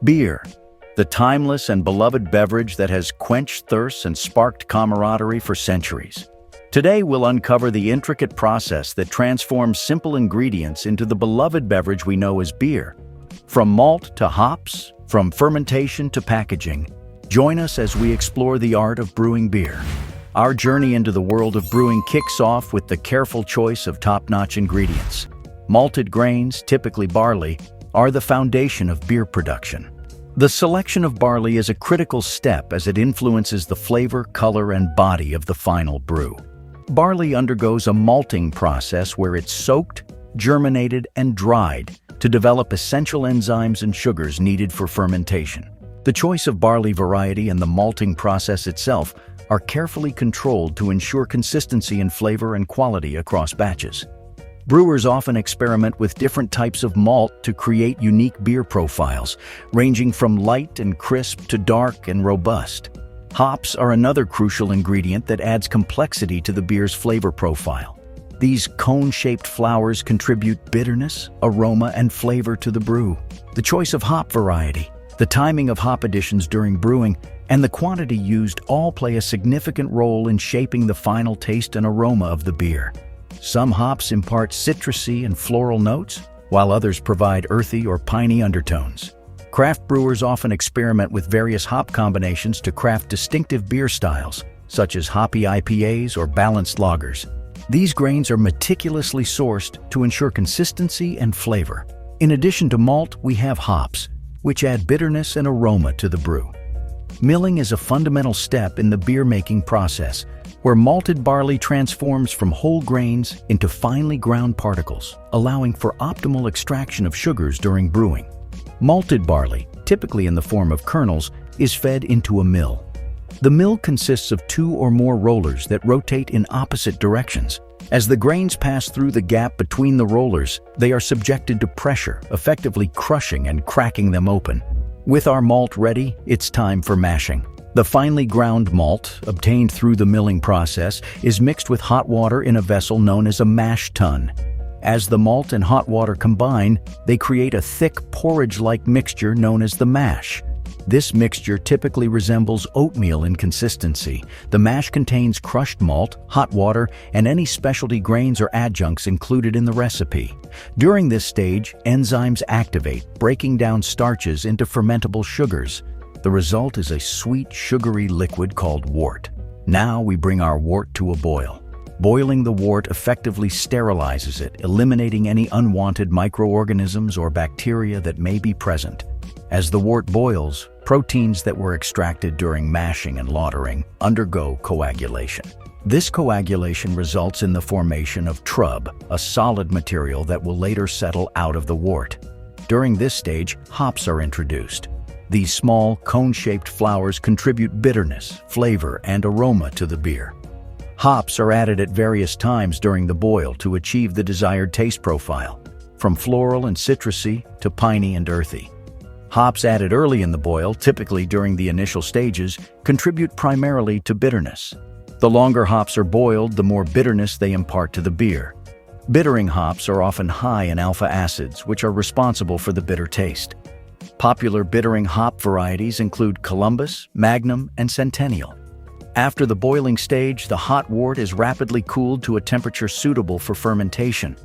Beer, the timeless and beloved beverage that has quenched thirst and sparked camaraderie for centuries. Today we'll uncover the intricate process that transforms simple ingredients into the beloved beverage we know as beer. From malt to hops, from fermentation to packaging, join us as we explore the art of brewing beer. Our journey into the world of brewing kicks off with the careful choice of top-notch ingredients. Malted grains, typically barley, are the foundation of beer production. The selection of barley is a critical step as it influences the flavor, color, and body of the final brew. Barley undergoes a malting process where it's soaked, germinated, and dried to develop essential enzymes and sugars needed for fermentation. The choice of barley variety and the malting process itself are carefully controlled to ensure consistency in flavor and quality across batches. Brewers often experiment with different types of malt to create unique beer profiles, ranging from light and crisp to dark and robust. Hops are another crucial ingredient that adds complexity to the beer's flavor profile. These cone-shaped flowers contribute bitterness, aroma, and flavor to the brew. The choice of hop variety, the timing of hop additions during brewing, and the quantity used all play a significant role in shaping the final taste and aroma of the beer. Some hops impart citrusy and floral notes, while others provide earthy or piney undertones. Craft brewers often experiment with various hop combinations to craft distinctive beer styles, such as hoppy IPAs or balanced lagers. These grains are meticulously sourced to ensure consistency and flavor. In addition to malt, we have hops, which add bitterness and aroma to the brew. Milling is a fundamental step in the beer-making process, where malted barley transforms from whole grains into finely ground particles, allowing for optimal extraction of sugars during brewing. Malted barley, typically in the form of kernels, is fed into a mill. The mill consists of 2 or more rollers that rotate in opposite directions. As the grains pass through the gap between the rollers, they are subjected to pressure, effectively crushing and cracking them open. With our malt ready, it's time for mashing. The finely ground malt, obtained through the milling process, is mixed with hot water in a vessel known as a mash tun. As the malt and hot water combine, they create a thick, porridge-like mixture known as the mash. This mixture typically resembles oatmeal in consistency. The mash contains crushed malt, hot water, and any specialty grains or adjuncts included in the recipe. During this stage, enzymes activate, breaking down starches into fermentable sugars. The result is a sweet, sugary liquid called wort. Now we bring our wort to a boil. Boiling the wort effectively sterilizes it, eliminating any unwanted microorganisms or bacteria that may be present. As the wort boils, proteins that were extracted during mashing and lautering undergo coagulation. This coagulation results in the formation of trub, a solid material that will later settle out of the wort. During this stage, hops are introduced. These small, cone-shaped flowers contribute bitterness, flavor, and aroma to the beer. Hops are added at various times during the boil to achieve the desired taste profile, from floral and citrusy to piney and earthy. Hops added early in the boil, typically during the initial stages, contribute primarily to bitterness. The longer hops are boiled, the more bitterness they impart to the beer. Bittering hops are often high in alpha acids, which are responsible for the bitter taste. Popular bittering hop varieties include Columbus, Magnum, and Centennial. After the boiling stage, the hot wort is rapidly cooled to a temperature suitable for fermentation.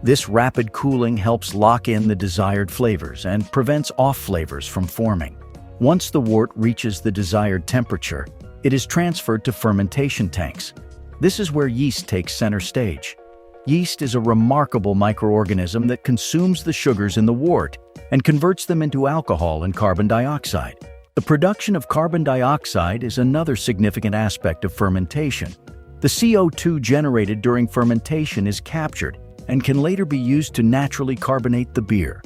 This rapid cooling helps lock in the desired flavors and prevents off flavors from forming. Once the wort reaches the desired temperature, it is transferred to fermentation tanks. This is where yeast takes center stage. Yeast is a remarkable microorganism that consumes the sugars in the wort and converts them into alcohol and carbon dioxide. The production of carbon dioxide is another significant aspect of fermentation. The CO2 generated during fermentation is captured and can later be used to naturally carbonate the beer.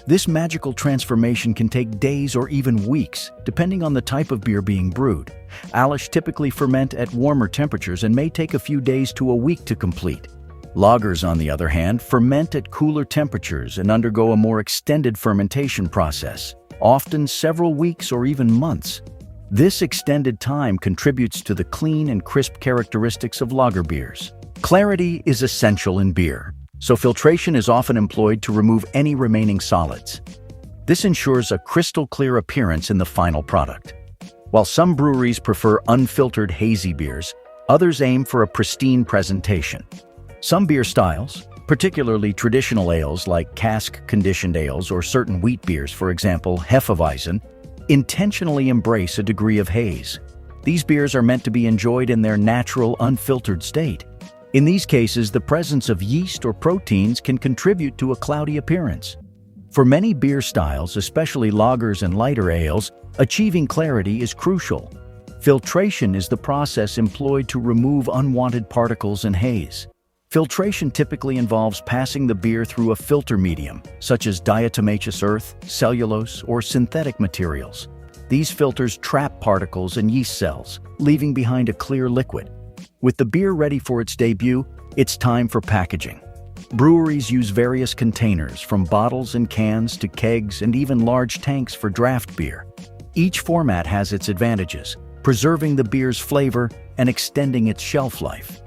This magical transformation can take days or even weeks, depending on the type of beer being brewed. Ales typically ferment at warmer temperatures and may take a few days to a week to complete. Lagers, on the other hand, ferment at cooler temperatures and undergo a more extended fermentation process, often several weeks or even months. This extended time contributes to the clean and crisp characteristics of lager beers. Clarity is essential in beer, so filtration is often employed to remove any remaining solids. This ensures a crystal-clear appearance in the final product. While some breweries prefer unfiltered hazy beers, others aim for a pristine presentation. Some beer styles, particularly traditional ales like cask-conditioned ales or certain wheat beers, for example, Hefeweizen, intentionally embrace a degree of haze. These beers are meant to be enjoyed in their natural, unfiltered state. In these cases, the presence of yeast or proteins can contribute to a cloudy appearance. For many beer styles, especially lagers and lighter ales, achieving clarity is crucial. Filtration is the process employed to remove unwanted particles and haze. Filtration typically involves passing the beer through a filter medium, such as diatomaceous earth, cellulose, or synthetic materials. These filters trap particles and yeast cells, leaving behind a clear liquid. With the beer ready for its debut, it's time for packaging. Breweries use various containers, from bottles and cans to kegs and even large tanks for draft beer. Each format has its advantages, preserving the beer's flavor and extending its shelf life.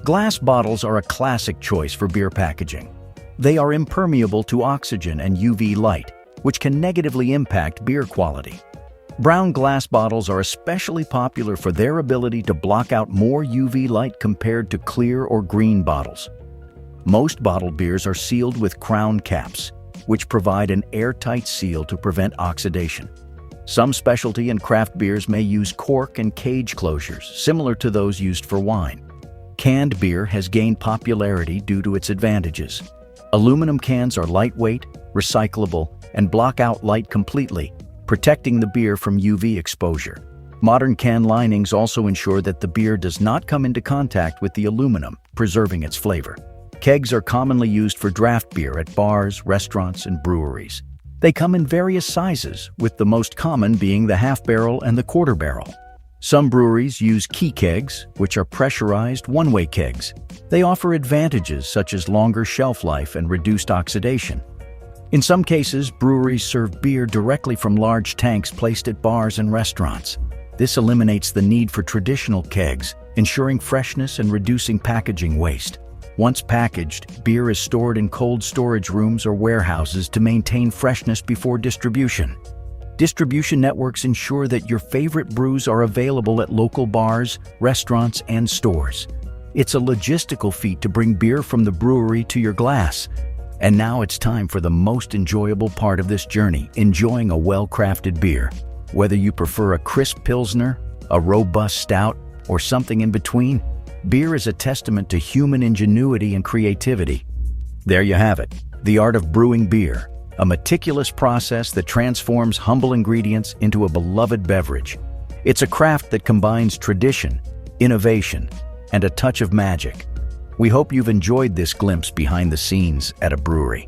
Glass bottles are a classic choice for beer packaging. They are impermeable to oxygen and UV light, which can negatively impact beer quality. Brown glass bottles are especially popular for their ability to block out more UV light compared to clear or green bottles. Most bottled beers are sealed with crown caps, which provide an airtight seal to prevent oxidation. Some specialty and craft beers may use cork and cage closures, similar to those used for wine. Canned beer has gained popularity due to its advantages. Aluminum cans are lightweight, recyclable, and block out light completely, protecting the beer from UV exposure. Modern can linings also ensure that the beer does not come into contact with the aluminum, preserving its flavor. Kegs are commonly used for draft beer at bars, restaurants, and breweries. They come in various sizes, with the most common being the half-barrel and the quarter-barrel. Some breweries use key kegs, which are pressurized one-way kegs. They offer advantages such as longer shelf life and reduced oxidation. In some cases, breweries serve beer directly from large tanks placed at bars and restaurants. This eliminates the need for traditional kegs, ensuring freshness and reducing packaging waste. Once packaged, beer is stored in cold storage rooms or warehouses to maintain freshness before distribution. Distribution networks ensure that your favorite brews are available at local bars, restaurants, and stores. It's a logistical feat to bring beer from the brewery to your glass. And now it's time for the most enjoyable part of this journey, enjoying a well-crafted beer. Whether you prefer a crisp pilsner, a robust stout, or something in between, beer is a testament to human ingenuity and creativity. There you have it, the art of brewing beer, a meticulous process that transforms humble ingredients into a beloved beverage. It's a craft that combines tradition, innovation, and a touch of magic. We hope you've enjoyed this glimpse behind the scenes at a brewery.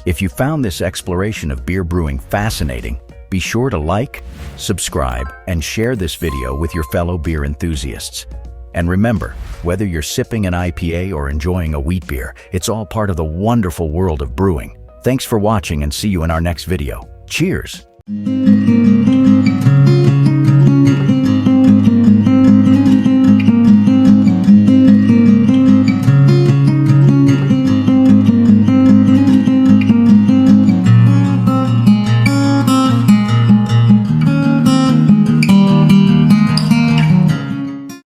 If you found this exploration of beer brewing fascinating, be sure to like, subscribe, and share this video with your fellow beer enthusiasts. And remember, whether you're sipping an IPA or enjoying a wheat beer, it's all part of the wonderful world of brewing. Thanks for watching and see you in our next video. Cheers!